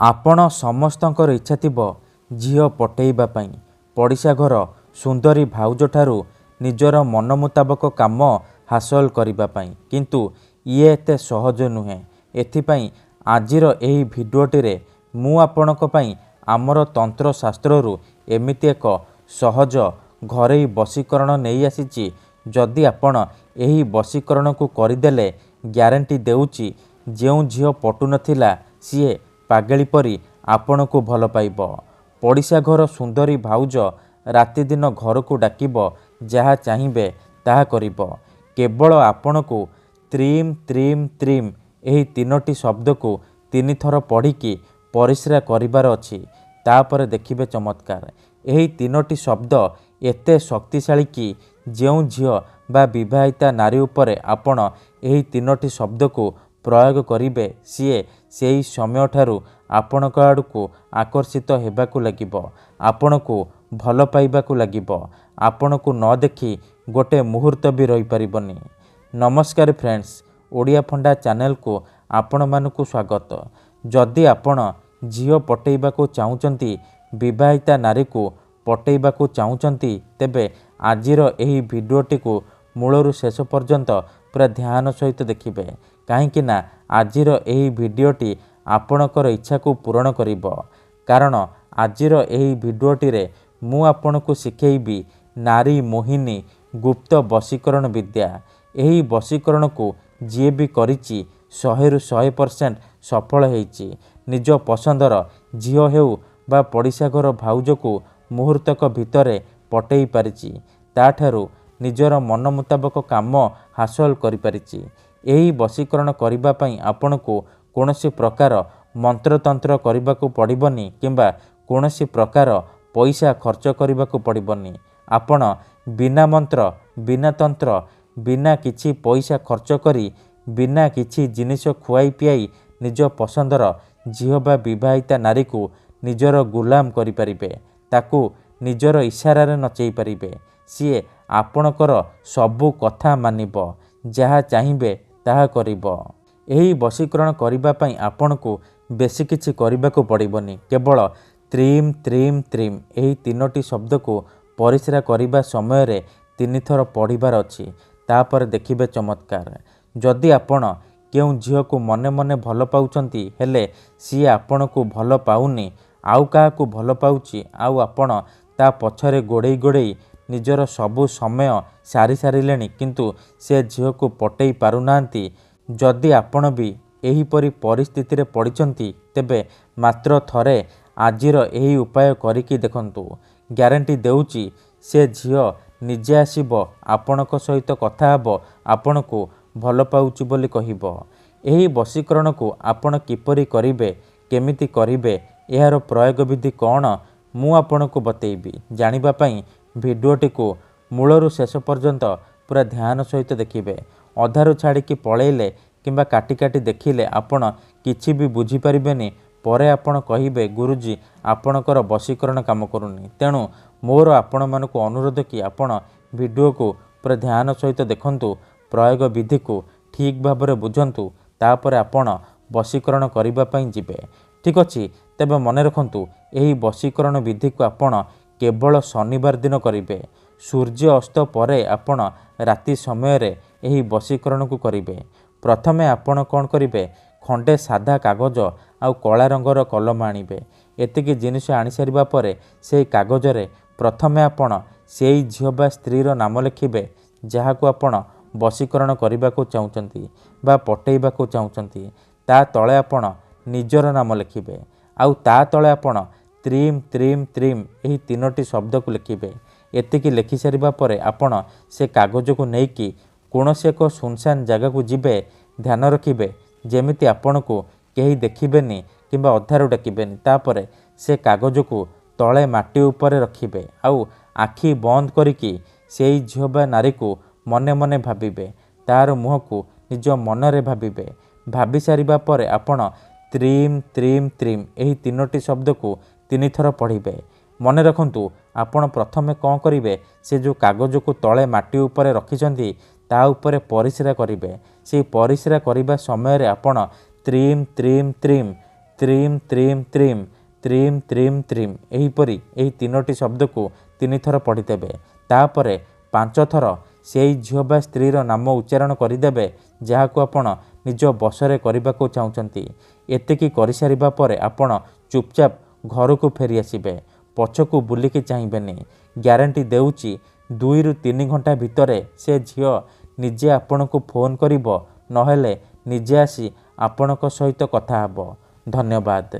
आपण समस्तଙ୍କର इच्छा थिबो झील पटेइबा पई पड़िशा घर सुंदरी भाउजठारू निजर मन मुताबक काम हासिल करिबा पई किंतु ये एते सहज नुहे। एथिपाई आजिर एही भिडियोटी मु आपणक पई आमर तंत्र शास्त्ररू एमिति एक सहज घरेई वशीकरण नहीं आसीची। जदि आपण एही वशीकरण को करदेले ग्यारंटी देउची जेउ झील पटु नथिला सीए पागेली परी आपण को भल पाइब। पड़िशा घर सुंदरी भाउज राति दिन घर को डाकिब जहाँ चाहिए ताहा करिब। केवल आपण को त्रीम त्रीम त्रीम एही तीनोटी शब्द को तीन थर पढ़िकी परिश्रा करिबार अछि। तापर देखिबे चमत्कार। एही तीनोटी शब्द एते शक्तिशाली कि जेउ झियो बा विवाहिता नारी उपरे आपण एही तीनोटी शब्द को प्रयोग करिबे सीए सेही समय ठारू आपणक आड़कू आकर्षित हेबाकू लागिबो, आपणकू भल पाइबाकू लागिबो। आपणकू न देखि गोटे मुहूर्त भी रही परिबनी। नमस्कार फ्रेंड्स, ओडिया फंडा चैनल को आपण मानकू स्वागत। जदि आपण झियो पटेइबाकू चाहुचंती, विवाहिता नारी को पटेइबाकू चाहुचंती, तेबे आजिर एही भिडियोटी को मूलरू शेष पर्यंत पूरा ध्यान सहित देखिबे। काहेकि ना आजिर एही भिडियोटी आपणकर इच्छा को पूरण करिब। कारण आजिर एही भिडियोटी रे मु आपणकू शिखेइबी नारी मोहिनी गुप्त वशीकरण विद्या। एही वशीकरण को जी भी करिछि 100% सफल हेइछि। निज पसंदर झियो हेउ बा पड़िशा घर भाउज को मुहूर्तक भितरे पटेई पारिछि, ताठारू निजर मन मुताबक काम हासिल करि पारिछि। एही वशीकरण करिबा पई आपणकू कोनोसी प्रकार मंत्रतंत्र करिबाकू पड़िबनी किंबा कोनोसी प्रकार पैसा खर्च करिबाकू पड़िबनी। आपण बिना मंत्र बिना तंत्र बिना किछि पैसा खर्च करी बिना किछि जिनिस खुआई पियाई निज पसंदर झियो बा विवाहिता नारी को निजर गुलाम करि परिबे, ताकू निजर इशारा रे नचेई परिबे। सीए आपणकर सबु कथा मानिब, जहा चाहिए ताहा करिब। एही वशीकरण करिबा पई आपणकू बेसी किछि करिबाकू पड़िबनी। केवल त्रीम त्रीम त्रीम एही तीनोटी शब्द को परिश्रा करिबा समय रे तीन थर पढ़िबार अछि। तापर देखिबे चमत्कार। जदि आपण केउ झियो को मने मने भल पाउचंती हेले सी आपणकू भल पाउनी, आउ काहाकू भल पाउची, आउ आपण ता पछरे गोड़ेई गोड़ेई निजर सबु समय सारी सारिलेनी, किंतु से झियो को पटेई पारुनांती। जदि आपण भी एही परी परिस्थिति रे पड़िचंती, तेबे मात्र थरे आजिर एही उपाय करिकी देखंतु। ग्यारंटी देउची से झियो निजे आसीबो, आपणक सहित कथा हबो, आपणकू भल पाउची बोली कहिबो। एही वशीकरण को आपण किपरि करिबे, केमिति करिबे, एहार प्रयोग विधि कौन मु आपणकू बतेइबी। जानिबा पई भिडियोटी को मूलरू शेष पर्यंत पूरा ध्यान सहित देखिबे। अधारू छाड़िकी पळेइले किंबा काटी काटी देखिले आपण किछि भी बुझी परिबेनी। परे आपण कहिबे गुरुजी आपणकर वशीकरण काम करूनी। तेणु मोर आपण मानकू अनुरोध कि आपण भिडियो को पूरा ध्यान सहित देखंतु, प्रयोग विधि को ठीक भाबरे बुझंतु, तापर आपण वशीकरण करिबा पई जिबे। ठीक अछि, तेबे मने रखंतु एही वशीकरण विधि को आपण केवल शनिवार दिन करिबे। सूर्य अस्त परे आपण राति समय रे एही वशीकरण को करिबे। प्रथमे आपण कोन करिबे, खंडे सादा कागज आउ कला रंगर कलम आनिबे। एतिकी जिनिस आनि सारिबा परे सेही कागज रे प्रथमे आपण सेही झियो बा स्त्री रो नाम लिखिबे, जहाकू आपण वशीकरण करिबाकू चाहुचंती बा पटेइबाकू चाहुचंती। ता तळे आपण निजर नाम लिखिबे, आउ ता तळे आपण त्रीम त्रीम त्रीम एही तीनोटी शब्द को लिखिबे। एतिकी लिखि सारिबा परे आपण से कागज को नेइकी कोनोसी एक सुनसान जगह को जिबे। ध्यान रखिबे जेमिति आपण को केही देखिबेनी किंबा अधारू डाकिबेनी। तापरे से कागज को तळे माटी उपरे रखिबे, आउ आखि बंद करिकी सेही झियो बा नारी को मने मने भाबिबे। तार मुह को निज मनरे भाबिबे। भाबी सारिबा परे आपण त्रीम त्रीम त्रीम एही तीनोटी शब्द को तीन थर पढ़िबे। मने रखंतु आपण प्रथमे कौन करिबे, से जो कागज को तळे माटी उपरे रखिचंती ता उपरे परिश्रा करिबे। से परिश्रा करिबा समय रे आपण त्रीम त्रीम त्रीम ତ୍ରିମ୍ ତ୍ରିମ୍ ତ୍ରିମ୍ ତ୍ରିମ୍ ତ୍ରିମ୍ ତ୍ରିମ୍ ଏହିପରି ଏହି 3ଟି ଶବ୍ଦକୁ 3 ଥର ପଢ଼ିଦେବେ। ତାପରେ 5 ଥର ସେଇ ଝିଅ ବା ସ୍ତ୍ରୀର ନାମ ଉଚ୍ଚାରଣ କରିଦେବେ ଯାହାକୁ ଆପଣ ନିଜ ବଶରେ କରିବାକୁ ଚାହୁଁଛନ୍ତି। ଏତିକି କରିସାରିବା ପରେ ଆପଣ ଚୁପଚାପ ଘରକୁ ଫେରି ଆସିବେ। ପଛକୁ ବୁଲିକି ଚାହିଁବେନି। ଗ୍ୟାରେଣ୍ଟି ଦେଉଛି 2ରୁ 3 ଘଣ୍ଟା ଭିତରେ ସେ ଝିଅ ନିଜେ ଆପଣଙ୍କୁ ଫୋନ୍ କରିବ, ନହେଲେ ନିଜେ ଆସି ଆପଣଙ୍କ ସହିତ କଥା ହେବ। ଧନ୍ୟବାଦ।